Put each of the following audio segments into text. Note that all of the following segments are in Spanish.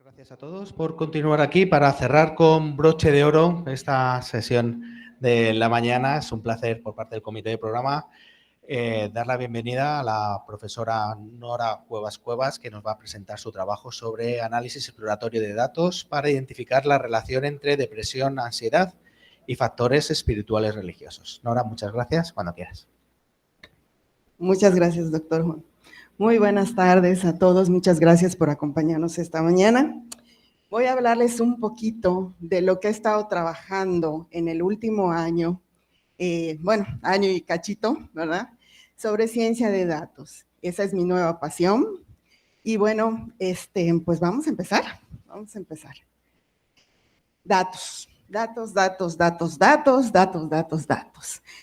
Gracias a todos por continuar aquí para cerrar con broche de oro esta sesión de la mañana. Es un placer por parte del comité de programa dar la bienvenida a la profesora Nora Cuevas, que nos va a presentar su trabajo sobre análisis exploratorio de datos para identificar la relación entre depresión, ansiedad y factores espirituales religiosos. Nora, muchas gracias. Cuando quieras. Muchas gracias, doctor Juan. Muy buenas tardes a todos. Muchas gracias por acompañarnos esta mañana. Voy a hablarles un poquito de lo que he estado trabajando en el último año, año y cachito, ¿verdad? Sobre ciencia de datos. Esa es mi nueva pasión. Y bueno, pues vamos a empezar. Datos.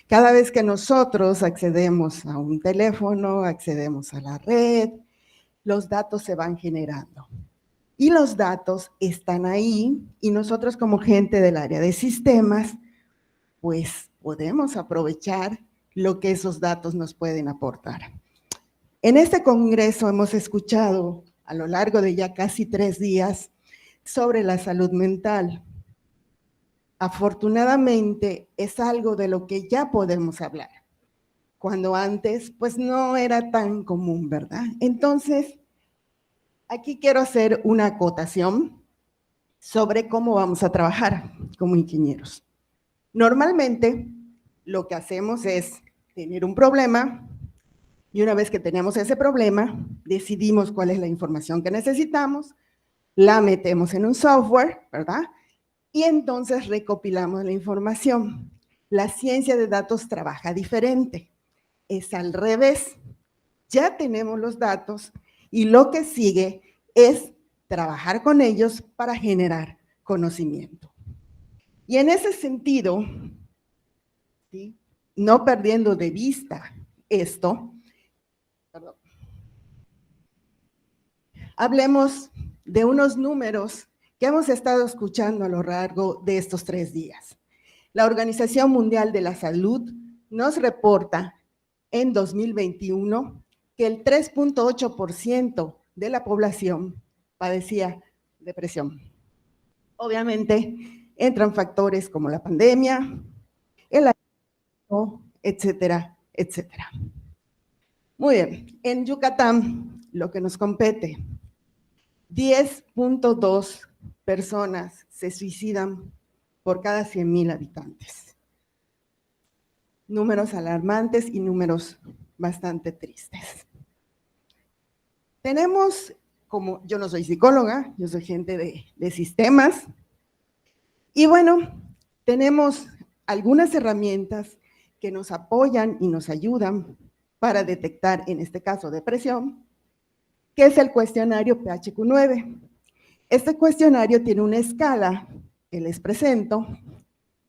Cada vez que nosotros accedemos a un teléfono, accedemos a la red, los datos se van generando. Y los datos están ahí y nosotros como gente del área de sistemas, pues podemos aprovechar lo que esos datos nos pueden aportar. En este congreso hemos escuchado a lo largo de ya casi 3 días sobre la salud mental. Afortunadamente es algo de lo que ya podemos hablar, cuando antes pues no era tan común, ¿verdad? Entonces, aquí quiero hacer una acotación sobre cómo vamos a trabajar como ingenieros. Normalmente lo que hacemos es tener un problema y una vez que tenemos ese problema, decidimos cuál es la información que necesitamos, la metemos en un software, ¿verdad? Y entonces recopilamos la información. La ciencia de datos trabaja diferente. Es al revés. Ya tenemos los datos y lo que sigue es trabajar con ellos para generar conocimiento. Y en ese sentido, ¿sí?, no perdiendo de vista esto, hablemos de unos números que hemos estado escuchando a lo largo de estos 3 días. La Organización Mundial de la Salud nos reporta en 2021 que el 3.8% de la población padecía depresión. Obviamente, entran factores como la pandemia, el aislamiento, etcétera, etcétera. Muy bien, en Yucatán, lo que nos compete, 10.2 personas se suicidan por cada 100,000 habitantes. Números alarmantes y números bastante tristes. Tenemos, como yo no soy psicóloga, yo soy gente de sistemas, y bueno, tenemos algunas herramientas que nos apoyan y nos ayudan para detectar, en este caso, depresión, que es el cuestionario PHQ-9. Este cuestionario tiene una escala que les presento,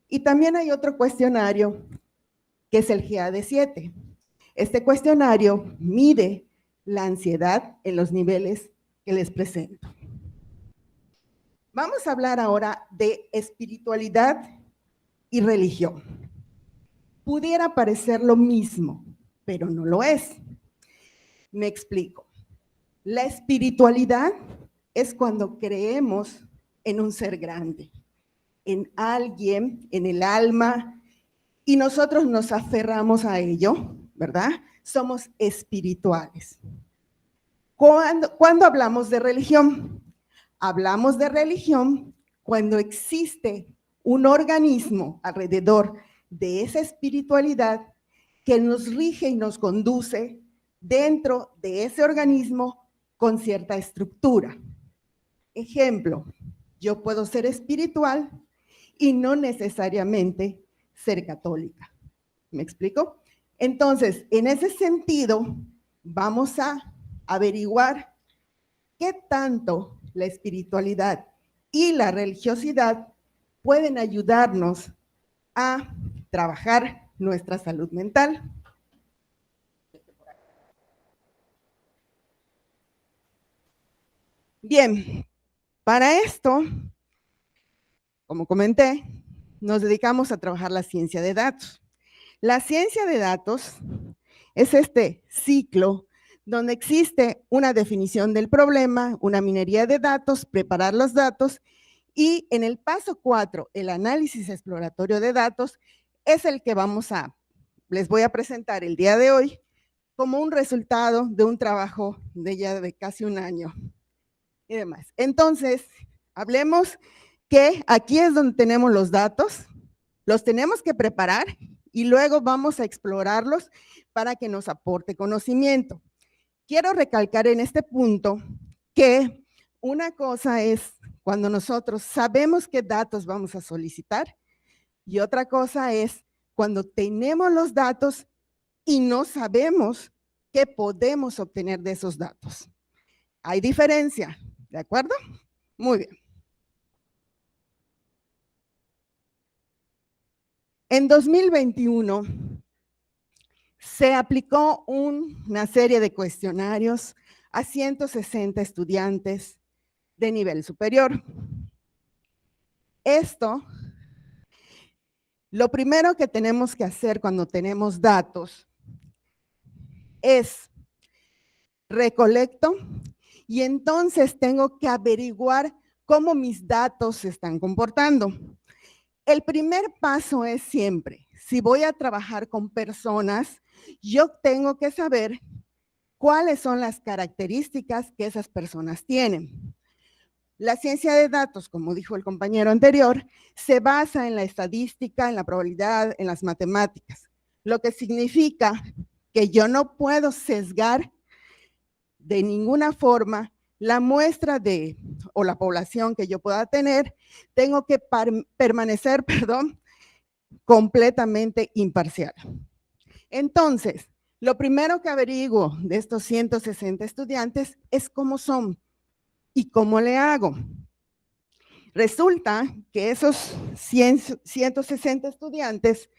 y también hay otro cuestionario que es el GAD-7. Este cuestionario mide la ansiedad en los niveles que les presento. Vamos a hablar ahora de espiritualidad y religión. Pudiera parecer lo mismo, pero no lo es. Me explico. La espiritualidad es cuando creemos en un ser grande, en alguien, en el alma, y nosotros nos aferramos a ello, ¿verdad? Somos espirituales. ¿Cuándo hablamos de religión? Hablamos de religión cuando existe un organismo alrededor de esa espiritualidad que nos rige y nos conduce dentro de ese organismo con cierta estructura. Ejemplo, yo puedo ser espiritual y no necesariamente ser católica. ¿Me explico? Entonces, en ese sentido, vamos a averiguar qué tanto la espiritualidad y la religiosidad pueden ayudarnos a trabajar nuestra salud mental. Bien, para esto, como comenté, nos dedicamos a trabajar la ciencia de datos. La ciencia de datos es este ciclo donde existe una definición del problema, una minería de datos, preparar los datos, y en el paso 4, el análisis exploratorio de datos, es el que les voy a presentar el día de hoy como un resultado de un trabajo de ya de casi un año y demás. Entonces, hablemos que aquí es donde tenemos los datos, los tenemos que preparar y luego vamos a explorarlos para que nos aporte conocimiento. Quiero recalcar en este punto que una cosa es cuando nosotros sabemos qué datos vamos a solicitar y otra cosa es cuando tenemos los datos y no sabemos qué podemos obtener de esos datos. Hay diferencia, ¿de acuerdo? Muy bien. En 2021 se aplicó una serie de cuestionarios a 160 estudiantes de nivel superior. Esto, lo primero que tenemos que hacer cuando tenemos datos es recolecto y entonces tengo que averiguar cómo mis datos se están comportando. El primer paso es siempre, si voy a trabajar con personas, yo tengo que saber cuáles son las características que esas personas tienen. La ciencia de datos, como dijo el compañero anterior, se basa en la estadística, en la probabilidad, en las matemáticas, lo que significa que yo no puedo sesgar de ninguna forma la muestra o la población que yo pueda tener, tengo que permanecer, completamente imparcial. Entonces, lo primero que averiguo de estos 160 estudiantes es cómo son y cómo le hago. Resulta que esos 160 estudiantes,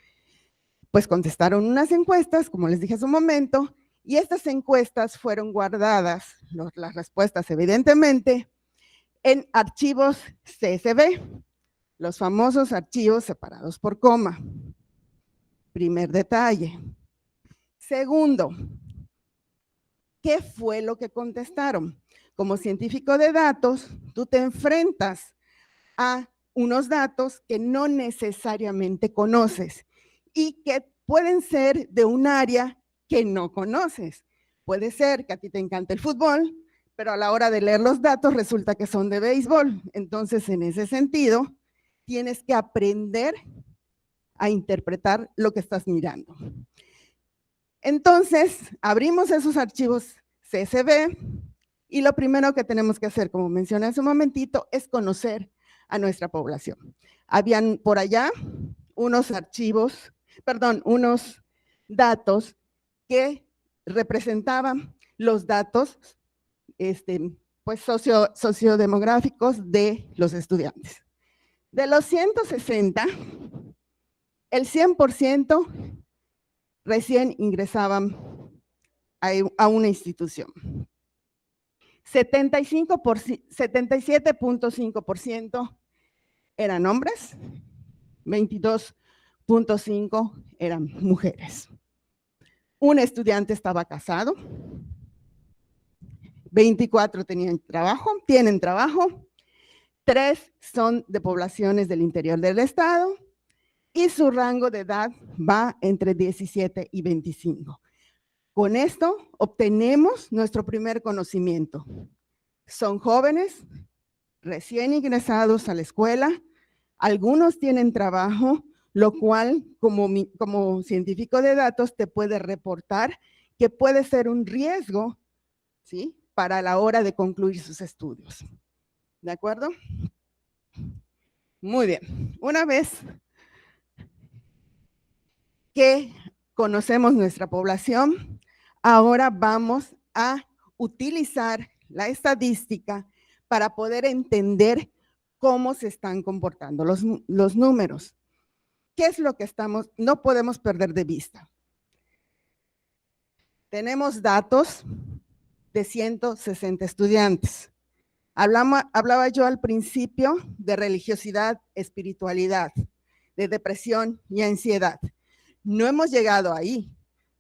pues contestaron unas encuestas, como les dije hace un momento, y estas encuestas fueron guardadas, las respuestas evidentemente, en archivos CSV, los famosos archivos separados por coma. Primer detalle. Segundo, ¿qué fue lo que contestaron? Como científico de datos, tú te enfrentas a unos datos que no necesariamente conoces y que pueden ser de un área que no conoces. Puede ser que a ti te encante el fútbol, pero a la hora de leer los datos resulta que son de béisbol. Entonces, en ese sentido, tienes que aprender a interpretar lo que estás mirando. Entonces, abrimos esos archivos CSV y lo primero que tenemos que hacer, como mencioné hace un momentito, es conocer a nuestra población. Habían por allá unos datos que representaban los datos pues sociodemográficos de los estudiantes. De los 160, el 100% recién ingresaban a una institución. 77.5% eran hombres, 22.5% eran mujeres. Un estudiante estaba casado, 24 tienen trabajo, 3 son de poblaciones del interior del estado y su rango de edad va entre 17 y 25. Con esto obtenemos nuestro primer conocimiento. Son jóvenes, recién ingresados a la escuela, algunos tienen trabajo, lo cual como científico de datos te puede reportar que puede ser un riesgo, ¿sí?, para la hora de concluir sus estudios. ¿De acuerdo? Muy bien. Una vez que conocemos nuestra población, ahora vamos a utilizar la estadística para poder entender cómo se están comportando los números. ¿Qué es lo que no podemos perder de vista? Tenemos datos de 160 estudiantes. Hablaba yo al principio de religiosidad, espiritualidad, de depresión y ansiedad. No hemos llegado ahí.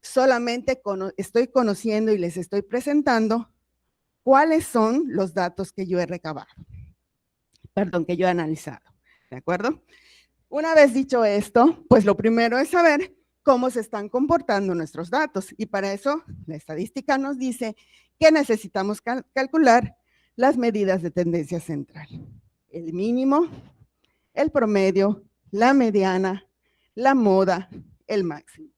solamente estoy conociendo y les estoy presentando cuáles son los datos que yo he recabado, que yo he analizado, ¿de acuerdo? Una vez dicho esto, pues lo primero es saber cómo se están comportando nuestros datos, y para eso la estadística nos dice que necesitamos calcular las medidas de tendencia central: el mínimo, el promedio, la mediana, la moda, el máximo.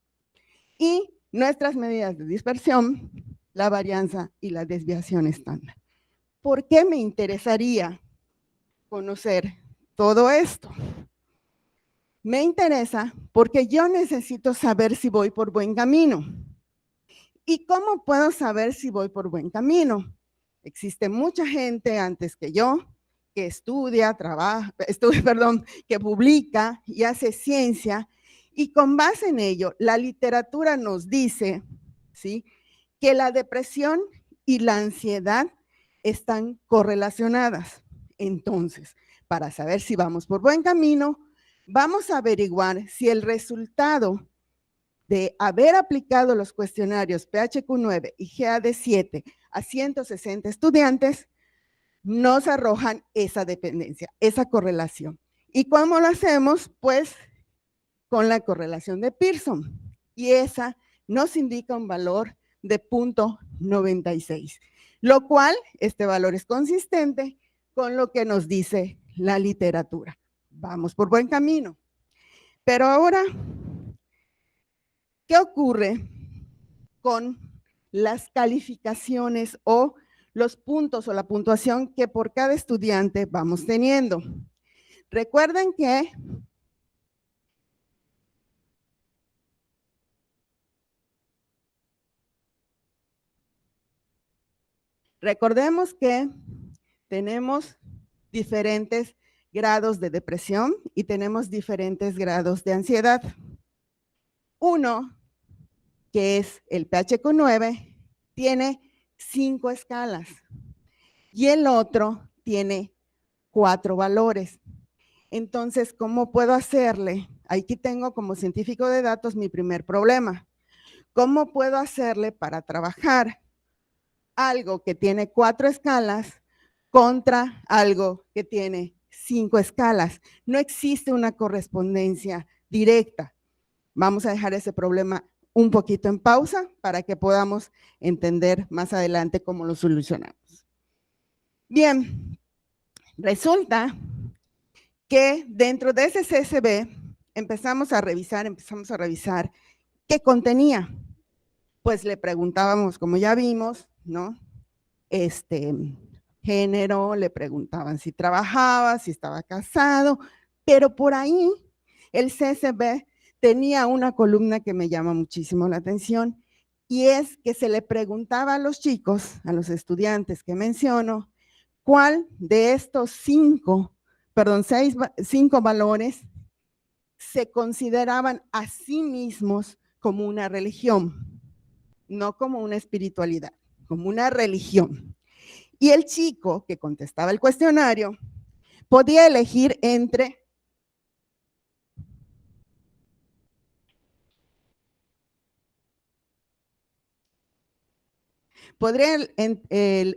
Y nuestras medidas de dispersión, la varianza y la desviación estándar. ¿Por qué me interesaría conocer todo esto? Me interesa porque yo necesito saber si voy por buen camino. ¿Y cómo puedo saber si voy por buen camino? Existe mucha gente antes que yo que estudia, que publica y hace ciencia, y con base en ello, la literatura nos dice, ¿sí?, que la depresión y la ansiedad están correlacionadas. Entonces, para saber si vamos por buen camino, vamos a averiguar si el resultado de haber aplicado los cuestionarios PHQ-9 y GAD-7 a 160 estudiantes nos arrojan esa dependencia, esa correlación. ¿Y cómo lo hacemos? Pues con la correlación de Pearson, y esa nos indica un valor de 0.96, lo cual este valor es consistente con lo que nos dice la literatura. Vamos por buen camino. Pero ahora, ¿qué ocurre con las calificaciones o los puntos o la puntuación que por cada estudiante vamos teniendo? Recuerden que recordemos que tenemos diferentes grados de depresión y tenemos diferentes grados de ansiedad. Uno, que es el PHQ-9, tiene 5 escalas y el otro tiene 4 valores. Entonces, ¿cómo puedo hacerle? Aquí tengo como científico de datos mi primer problema. ¿Cómo puedo hacerle para trabajar algo que tiene 4 escalas contra algo que tiene 5 escalas? No existe una correspondencia directa. Vamos a dejar ese problema un poquito en pausa para que podamos entender más adelante cómo lo solucionamos. Bien, resulta que dentro de ese CSV empezamos a revisar qué contenía. Pues le preguntábamos, como ya vimos, ¿no?, género, le preguntaban si trabajaba, si estaba casado, pero por ahí el CSV tenía una columna que me llama muchísimo la atención, y es que se le preguntaba a los chicos, a los estudiantes que menciono, cuál de estos 5 valores se consideraban a sí mismos como una religión, no como una espiritualidad, como una religión. Y el chico que contestaba el cuestionario podía elegir entre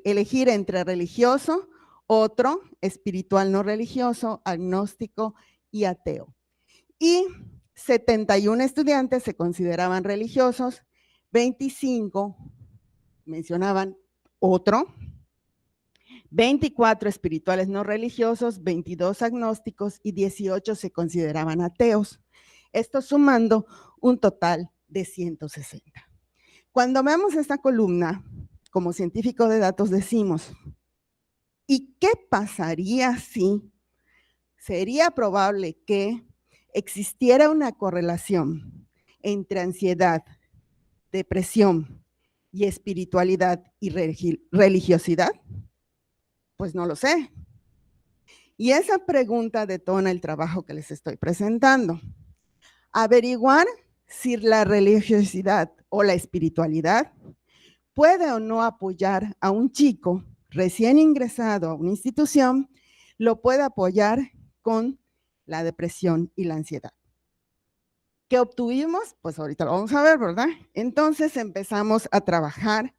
elegir entre religioso, otro, espiritual no religioso, agnóstico y ateo. Y 71 estudiantes se consideraban religiosos, 25 mencionaban otro, 24 espirituales no religiosos, 22 agnósticos y 18 se consideraban ateos. Esto sumando un total de 160. Cuando vemos esta columna, como científico de datos decimos, ¿y qué pasaría si sería probable que existiera una correlación entre ansiedad, depresión y espiritualidad y religiosidad? Pues no lo sé. Y esa pregunta detona el trabajo que les estoy presentando. Averiguar si la religiosidad o la espiritualidad puede o no apoyar a un chico recién ingresado a una institución, lo puede apoyar con la depresión y la ansiedad. ¿Qué obtuvimos? Pues ahorita lo vamos a ver, ¿verdad? Entonces empezamos a trabajar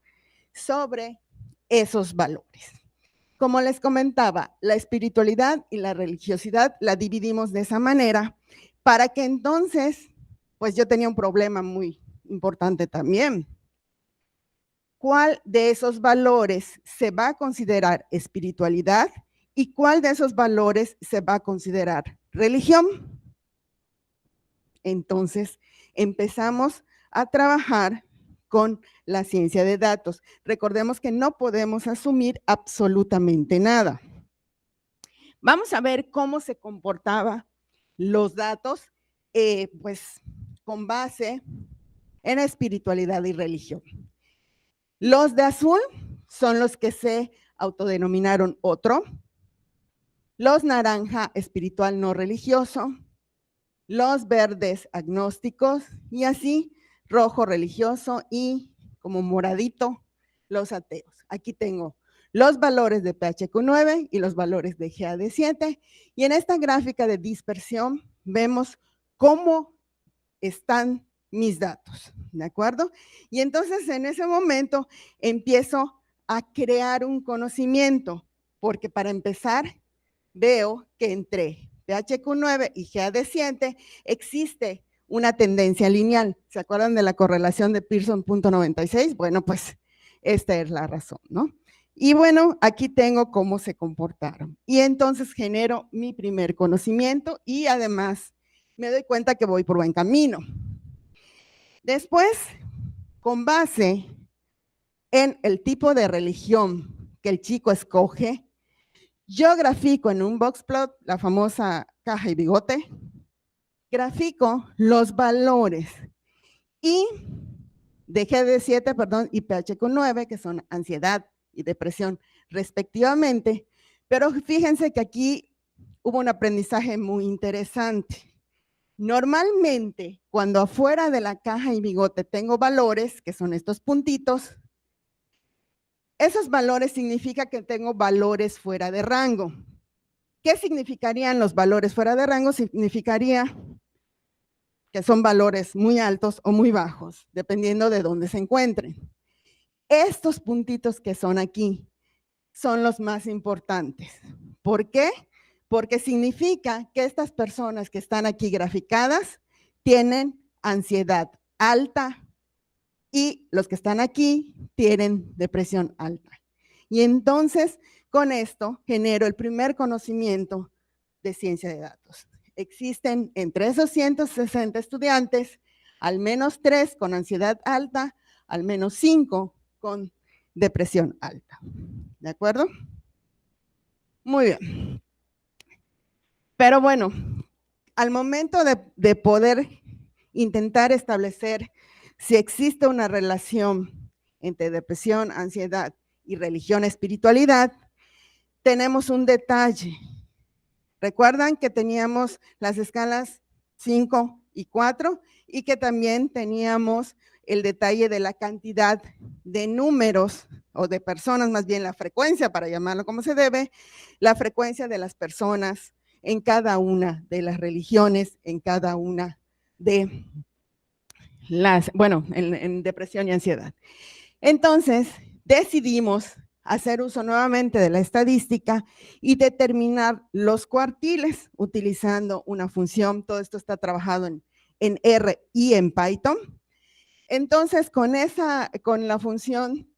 sobre esos valores. Como les comentaba, la espiritualidad y la religiosidad la dividimos de esa manera para que entonces, pues yo tenía un problema muy importante también. ¿Cuál de esos valores se va a considerar espiritualidad y cuál de esos valores se va a considerar religión? Entonces, empezamos a trabajar con la ciencia de datos. Recordemos que no podemos asumir absolutamente nada. Vamos a ver cómo se comportaban los datos, pues con base en espiritualidad y religión. Los de azul son los que se autodenominaron otro, los naranja espiritual no religioso, los verdes agnósticos y así rojo religioso y como moradito los ateos. Aquí tengo los valores de PHQ-9 y los valores de GAD7 y en esta gráfica de dispersión vemos cómo están mis datos, ¿de acuerdo? Y entonces en ese momento empiezo a crear un conocimiento, porque para empezar veo que entre PHQ-9 y GAD7 existe una tendencia lineal. ¿Se acuerdan de la correlación de Pearson .96? Bueno, pues esta es la razón, ¿no? Y bueno, aquí tengo cómo se comportaron. Y entonces genero mi primer conocimiento y además me doy cuenta que voy por buen camino. Después, con base en el tipo de religión que el chico escoge, yo grafico en un boxplot, la famosa caja y bigote, grafico los valores y de GAD7, perdón, y PHQ-9, que son ansiedad y depresión respectivamente, pero fíjense que aquí hubo un aprendizaje muy interesante. Normalmente, cuando afuera de la caja y bigote tengo valores, que son estos puntitos, esos valores significa que tengo valores fuera de rango. ¿Qué significarían los valores fuera de rango? Significaría que son valores muy altos o muy bajos, dependiendo de dónde se encuentren. Estos puntitos que son aquí son los más importantes. ¿Por qué? Porque significa que estas personas que están aquí graficadas tienen ansiedad alta y los que están aquí tienen depresión alta. Y entonces, con esto genero el primer conocimiento de ciencia de datos. Existen entre esos 160 estudiantes, al menos 3 con ansiedad alta, al menos 5 con depresión alta. ¿De acuerdo? Muy bien. Pero bueno, al momento de poder intentar establecer si existe una relación entre depresión, ansiedad y religión, espiritualidad, tenemos un detalle. Recuerdan que teníamos las escalas 5 y 4 y que también teníamos el detalle de la cantidad de números o de personas, más bien la frecuencia, para llamarlo como se debe, la frecuencia de las personas en cada una de las religiones, en cada una de las, bueno, en depresión y ansiedad. Entonces, decidimos hacer uso nuevamente de la estadística y determinar los cuartiles utilizando una función. Todo esto está trabajado en R y en Python. Entonces, con la función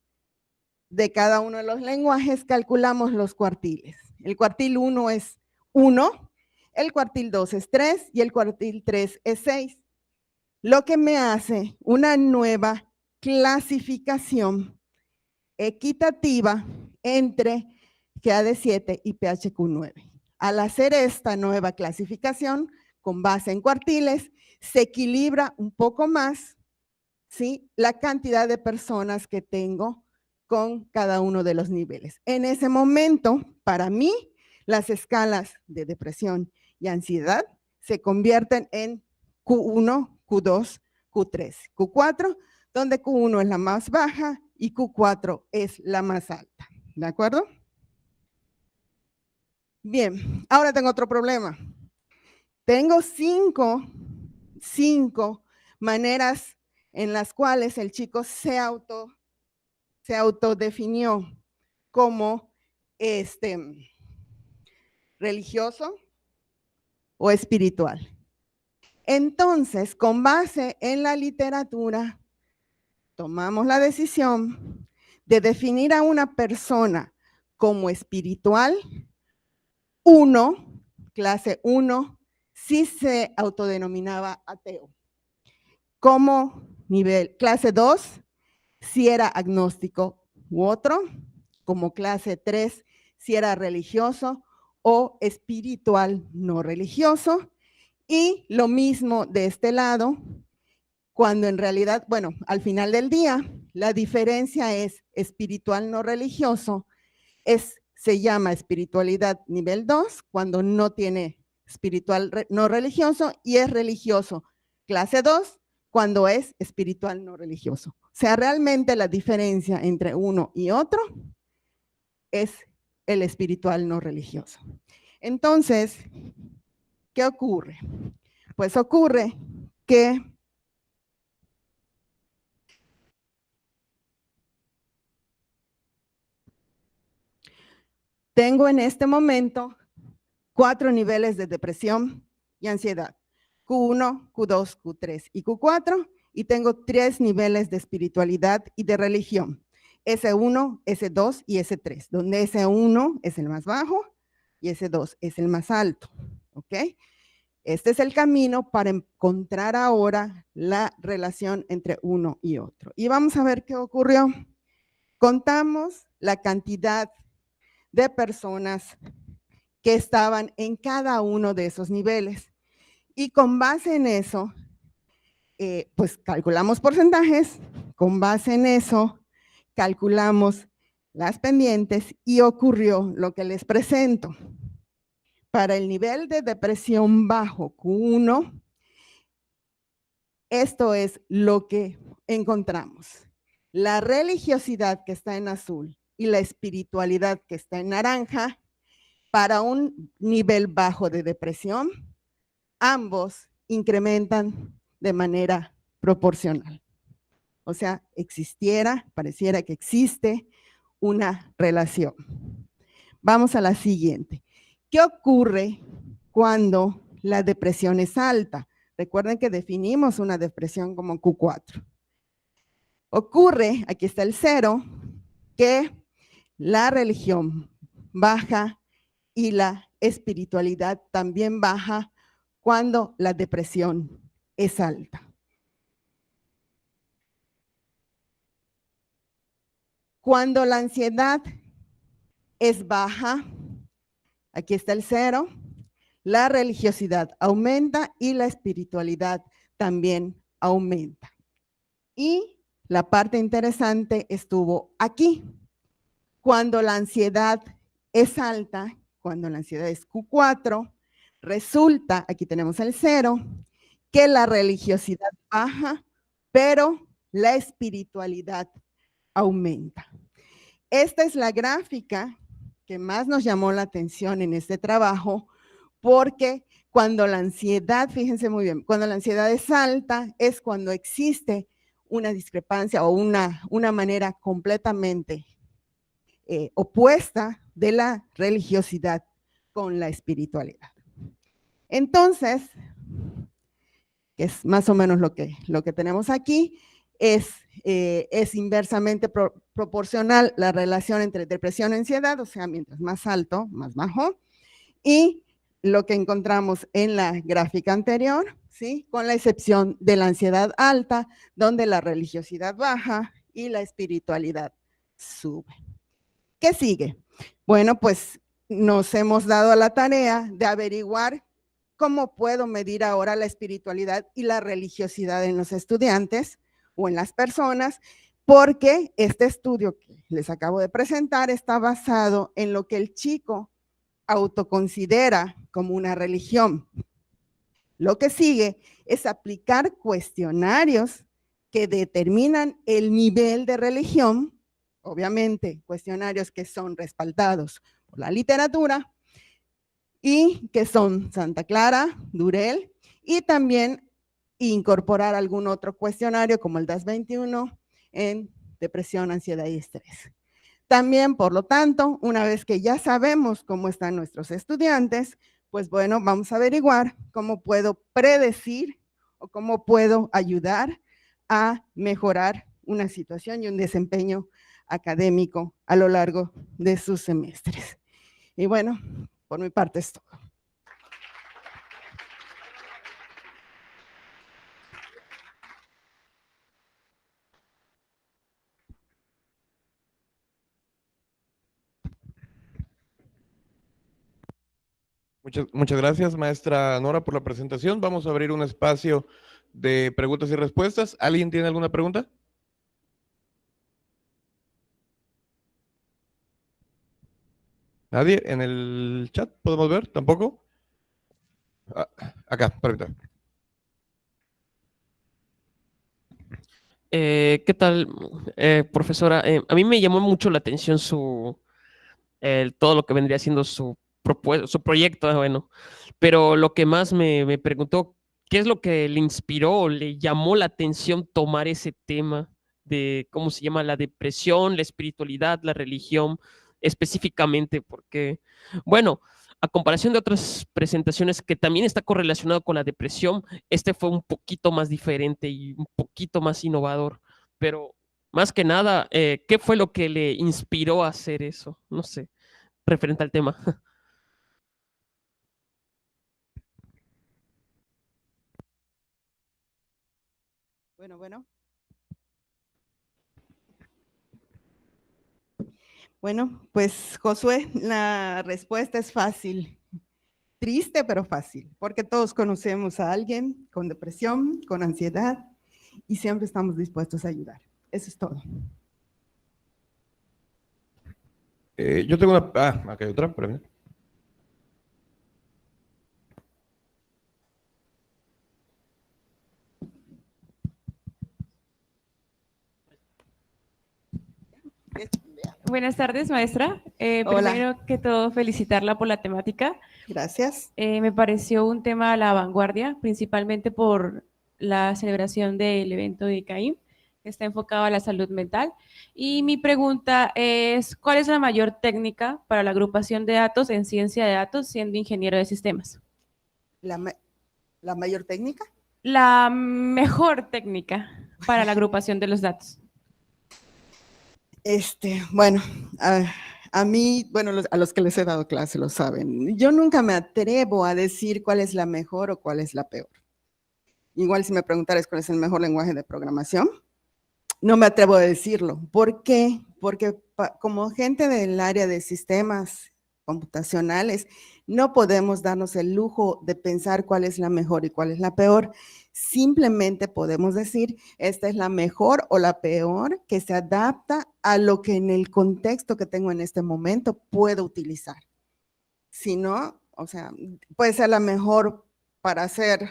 de cada uno de los lenguajes, calculamos los cuartiles. El cuartil 1 es 1, el cuartil 2 es 3 y el cuartil 3 es 6. Lo que me hace una nueva clasificación equitativa entre GAD7 y PHQ-9. Al hacer esta nueva clasificación con base en cuartiles, se equilibra un poco más, ¿sí?, la cantidad de personas que tengo con cada uno de los niveles. En ese momento, para mí, las escalas de depresión y ansiedad se convierten en Q1, Q2, Q3, Q4, donde Q1 es la más baja y Q4 es la más alta. ¿De acuerdo? Bien, ahora tengo otro problema. Tengo 5 5 maneras en las cuales el chico se autodefinió como religioso o espiritual. Entonces, con base en la literatura, tomamos la decisión de definir a una persona como espiritual. 1, clase 1, sí se autodenominaba ateo. Como nivel, clase 2, si era agnóstico u otro. Como clase 3, si era religioso o espiritual no religioso. Y lo mismo de este lado, cuando en realidad, bueno, al final del día, la diferencia es espiritual no religioso, se llama espiritualidad nivel 2, cuando no tiene espiritual no religioso, y es religioso clase 2, cuando es espiritual no religioso. O sea, realmente la diferencia entre uno y otro es el espiritual no religioso. Entonces, ¿qué ocurre? Pues ocurre que tengo en este momento 4 niveles de depresión y ansiedad: Q1, Q2, Q3 y Q4, y tengo 3 niveles de espiritualidad y de religión: S1, S2 y S3, donde S1 es el más bajo y S2 es el más alto, ¿ok? Este es el camino para encontrar ahora la relación entre uno y otro. Y vamos a ver qué ocurrió. Contamos la cantidad de personas que estaban en cada uno de esos niveles. Y con base en eso, pues calculamos porcentajes, con base en eso calculamos las pendientes y ocurrió lo que les presento. Para el nivel de depresión bajo Q1, esto es lo que encontramos. La religiosidad, que está en azul, y la espiritualidad, que está en naranja, para un nivel bajo de depresión, ambos incrementan de manera proporcional. O sea, pareciera que existe una relación. Vamos a la siguiente. ¿Qué ocurre cuando la depresión es alta? Recuerden que definimos una depresión como Q4. Ocurre, aquí está el 0, que la religión baja y la espiritualidad también baja cuando la depresión es alta. Cuando la ansiedad es baja, aquí está el 0, la religiosidad aumenta y la espiritualidad también aumenta. Y la parte interesante estuvo aquí. Cuando la ansiedad es alta, cuando la ansiedad es Q4, resulta, aquí tenemos el 0, que la religiosidad baja, pero la espiritualidad aumenta. Esta es la gráfica que más nos llamó la atención en este trabajo, porque cuando la ansiedad, fíjense muy bien, cuando la ansiedad es alta es cuando existe una discrepancia o una manera completamente opuesta de la religiosidad con la espiritualidad. Entonces, que es más o menos lo que tenemos aquí, es inversamente proporcional la relación entre depresión y ansiedad, o sea, mientras más alto, más bajo, y lo que encontramos en la gráfica anterior, ¿sí? Con la excepción de la ansiedad alta, donde la religiosidad baja y la espiritualidad sube. ¿Qué sigue? Bueno, pues nos hemos dado a la tarea de averiguar cómo puedo medir ahora la espiritualidad y la religiosidad en los estudiantes o en las personas, porque este estudio que les acabo de presentar está basado en lo que el chico autoconsidera como una religión. Lo que sigue es aplicar cuestionarios que determinan el nivel de religión, obviamente cuestionarios que son respaldados por la literatura y que son Santa Clara, Durell, y también incorporar algún otro cuestionario como el DAS-21 en depresión, ansiedad y estrés. También, por lo tanto, una vez que ya sabemos cómo están nuestros estudiantes, pues bueno, vamos a averiguar cómo puedo predecir o cómo puedo ayudar a mejorar una situación y un desempeño académico a lo largo de sus semestres. Y bueno, por mi parte es todo. Muchas gracias, maestra Nora, por la presentación. Vamos a abrir un espacio de preguntas y respuestas. ¿Alguien tiene alguna pregunta? ¿Nadie? ¿En el chat podemos ver? ¿Tampoco? Ah, acá, permítame. ¿Qué tal, profesora? A mí me llamó mucho la atención todo lo que vendría siendo su proyecto, bueno, pero lo que más me preguntó, ¿qué es lo que le inspiró o le llamó la atención tomar ese tema de, ¿cómo se llama? La depresión, la espiritualidad, la religión, específicamente, porque, bueno, a comparación de otras presentaciones que también está correlacionado con la depresión, este fue un poquito más diferente y un poquito más innovador, pero más que nada, ¿qué fue lo que le inspiró a hacer eso? No sé, referente al tema. Bueno. Bueno, pues Josué, la respuesta es fácil. Triste, pero fácil, porque todos conocemos a alguien con depresión, con ansiedad, y siempre estamos dispuestos a ayudar. Eso es todo. Yo tengo una... acá hay otra, espérame. Buenas tardes, maestra. Hola. Primero que todo, felicitarla por la temática. Gracias. Me pareció un tema a la vanguardia, principalmente por la celebración del evento de CAIM, que está enfocado a la salud mental. Y mi pregunta es, ¿cuál es la mayor técnica para la agrupación de datos en ciencia de datos siendo ingeniero de sistemas? ¿La mayor técnica? La mejor técnica para la agrupación de los datos. Bueno, a mí, bueno, a los que les he dado clase lo saben. Yo nunca me atrevo a decir cuál es la mejor o cuál es la peor. Igual si me preguntaras cuál es el mejor lenguaje de programación, no me atrevo a decirlo. ¿Por qué? Porque como gente del área de sistemas computacionales, no podemos darnos el lujo de pensar cuál es la mejor y cuál es la peor. Simplemente podemos decir, esta es la mejor o la peor que se adapta a lo que en el contexto que tengo en este momento puedo utilizar. Si no, o sea, puede ser la mejor para hacer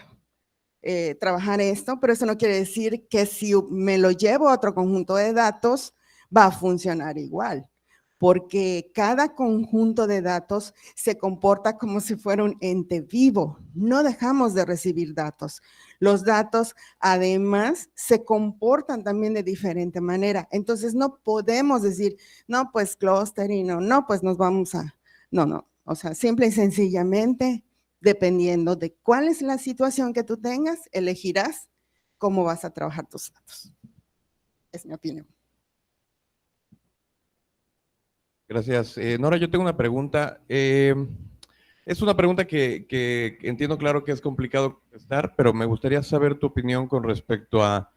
trabajar esto, pero eso no quiere decir que si me lo llevo a otro conjunto de datos va a funcionar igual, porque cada conjunto de datos se comporta como si fuera un ente vivo. No dejamos de recibir datos. Los datos, además, se comportan también de diferente manera. Entonces, no podemos decir, no, pues clustering, no, pues nos vamos a... No. O sea, simple y sencillamente, dependiendo de cuál es la situación que tú tengas, elegirás cómo vas a trabajar tus datos. Es mi opinión. Gracias. Nora, yo tengo una pregunta. Es una pregunta que entiendo claro que es complicado contestar, pero me gustaría saber tu opinión con respecto a,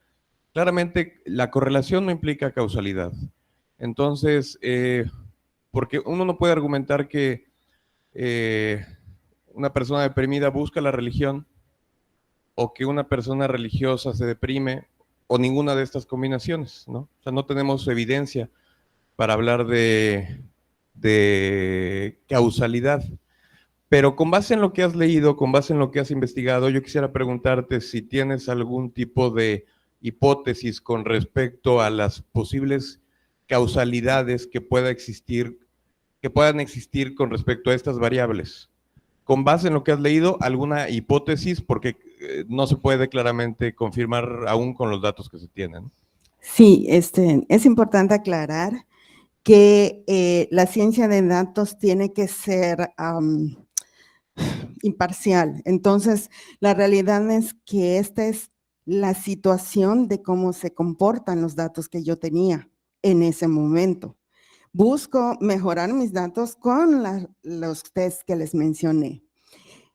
claramente, la correlación no implica causalidad. Entonces, porque uno no puede argumentar que una persona deprimida busca la religión o que una persona religiosa se deprime o ninguna de estas combinaciones, ¿no? O sea, no tenemos evidencia para hablar de causalidad. Pero con base en lo que has leído, con base en lo que has investigado, yo quisiera preguntarte si tienes algún tipo de hipótesis con respecto a las posibles causalidades que puedan existir con respecto a estas variables. Con base en lo que has leído, alguna hipótesis, porque no se puede claramente confirmar aún con los datos que se tienen. Sí, es importante aclarar que la ciencia de datos tiene que ser imparcial. Entonces, la realidad es que esta es la situación de cómo se comportan los datos que yo tenía en ese momento. Busco mejorar mis datos con los tests que les mencioné.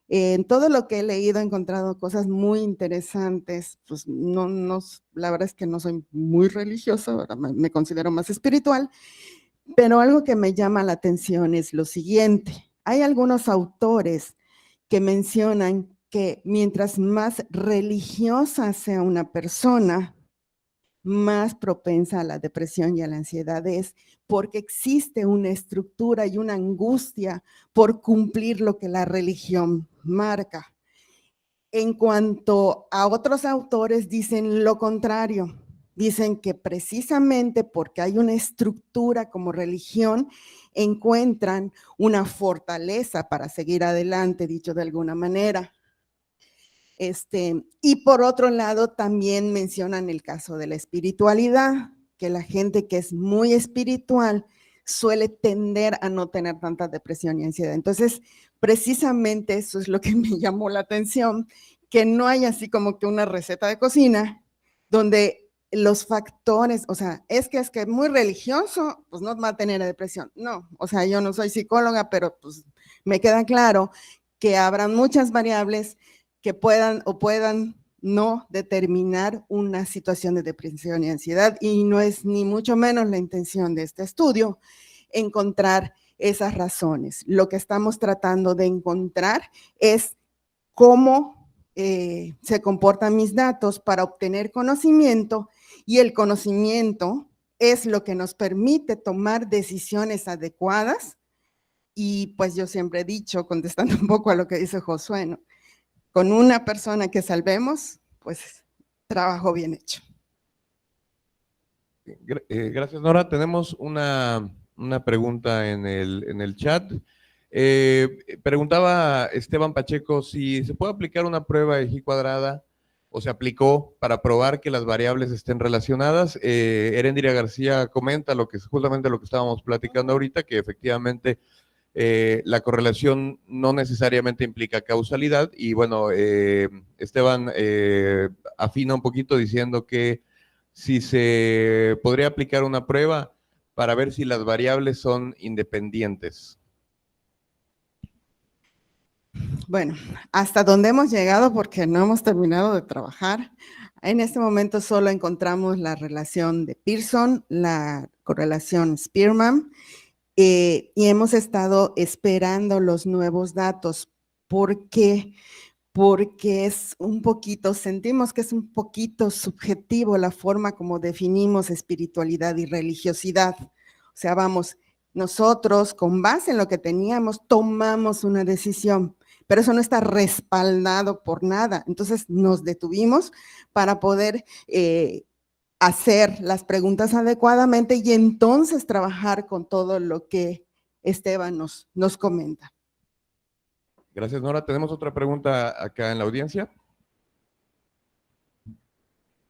En todo lo que he leído he encontrado cosas muy interesantes, pues la verdad es que no soy muy religiosa, ahora me considero más espiritual, pero algo que me llama la atención es lo siguiente. Hay algunos autores que mencionan que mientras más religiosa sea una persona, más propensa a la depresión y a la ansiedad es, porque existe una estructura y una angustia por cumplir lo que la religión marca. En cuanto a otros autores, dicen lo contrario. Dicen que precisamente porque hay una estructura como religión, encuentran una fortaleza para seguir adelante, dicho de alguna manera. Y por otro lado, también mencionan el caso de la espiritualidad, que la gente que es muy espiritual suele tender a no tener tanta depresión y ansiedad. Entonces, precisamente eso es lo que me llamó la atención, que no hay así como que una receta de cocina donde los factores, o sea, es que muy religioso, pues no va a tener depresión. No, o sea, yo no soy psicóloga, pero pues me queda claro que habrán muchas variables que puedan no determinar una situación de depresión y ansiedad, y no es ni mucho menos la intención de este estudio encontrar esas razones. Lo que estamos tratando de encontrar es cómo se comportan mis datos para obtener conocimiento, y el conocimiento es lo que nos permite tomar decisiones adecuadas. Y pues yo siempre he dicho, contestando un poco a lo que dice Josué, ¿no? Con una persona que salvemos, pues trabajo bien hecho. Gracias, Nora. Tenemos una pregunta en el chat. Preguntaba Esteban Pacheco si se puede aplicar una prueba de G cuadrada, o se aplicó para probar que las variables estén relacionadas. Erendira García comenta justamente lo que estábamos platicando ahorita, que efectivamente la correlación no necesariamente implica causalidad, y bueno, Esteban afina un poquito diciendo que si se podría aplicar una prueba para ver si las variables son independientes. Bueno, hasta donde hemos llegado, porque no hemos terminado de trabajar, en este momento solo encontramos la relación de Pearson, la correlación Spearman, y hemos estado esperando los nuevos datos. ¿Por qué? Porque sentimos que es un poquito subjetivo la forma como definimos espiritualidad y religiosidad. O sea, nosotros con base en lo que teníamos tomamos una decisión, pero eso no está respaldado por nada. Entonces nos detuvimos para poder hacer las preguntas adecuadamente y entonces trabajar con todo lo que Esteban nos comenta. Gracias, Nora. Tenemos otra pregunta acá en la audiencia.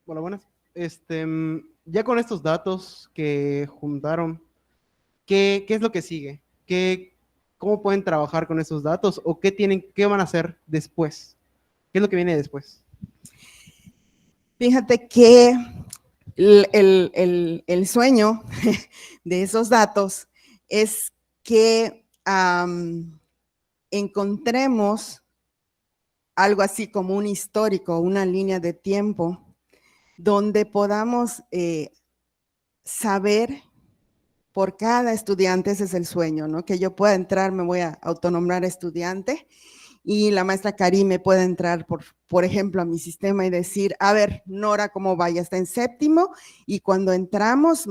Hola, buenas. Ya con estos datos que juntaron, ¿qué es lo que sigue? ¿Cómo pueden trabajar con esos datos? ¿O qué van a hacer después? ¿Qué es lo que viene después? Fíjate que el sueño de esos datos es que encontremos algo así como un histórico, una línea de tiempo, donde podamos saber por cada estudiante, ese es el sueño, ¿no? Que yo pueda entrar, me voy a autonombrar estudiante, y la maestra Karim me puede entrar, por ejemplo, a mi sistema y decir, a ver, Nora, ¿cómo va? Ya está en séptimo, y cuando entramos,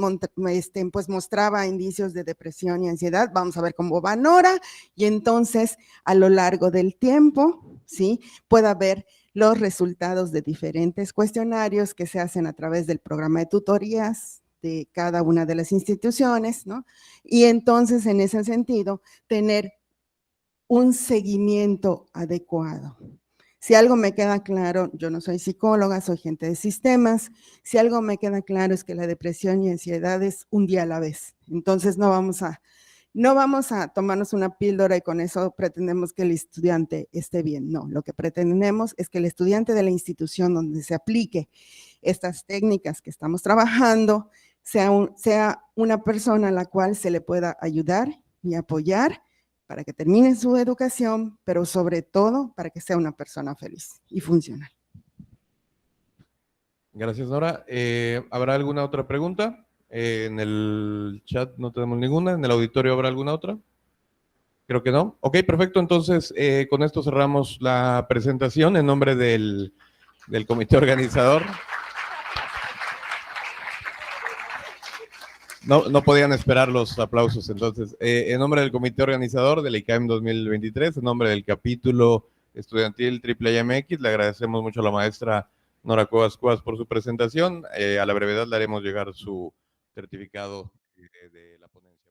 pues mostraba indicios de depresión y ansiedad, vamos a ver cómo va Nora, y entonces a lo largo del tiempo, ¿sí? Pueda ver los resultados de diferentes cuestionarios que se hacen a través del programa de tutorías de cada una de las instituciones, ¿no? Y entonces, en ese sentido, tener un seguimiento adecuado. Si algo me queda claro, yo no soy psicóloga, soy gente de sistemas, si algo me queda claro es que la depresión y ansiedad es un día a la vez. Entonces no vamos a tomarnos una píldora y con eso pretendemos que el estudiante esté bien. No, lo que pretendemos es que el estudiante de la institución donde se aplique estas técnicas que estamos trabajando sea una persona a la cual se le pueda ayudar y apoyar para que termine su educación, pero sobre todo para que sea una persona feliz y funcional. Gracias, Nora. ¿Habrá alguna otra pregunta? En el chat no tenemos ninguna. ¿En el auditorio habrá alguna otra? Creo que no. Ok, perfecto. Entonces, con esto cerramos la presentación en nombre del comité organizador. No podían esperar los aplausos, entonces. En nombre del comité organizador del ICAIM 2023, en nombre del capítulo estudiantil AAAMX, le agradecemos mucho a la maestra Nora Cuevas por su presentación. A la brevedad le haremos llegar su certificado de la ponencia.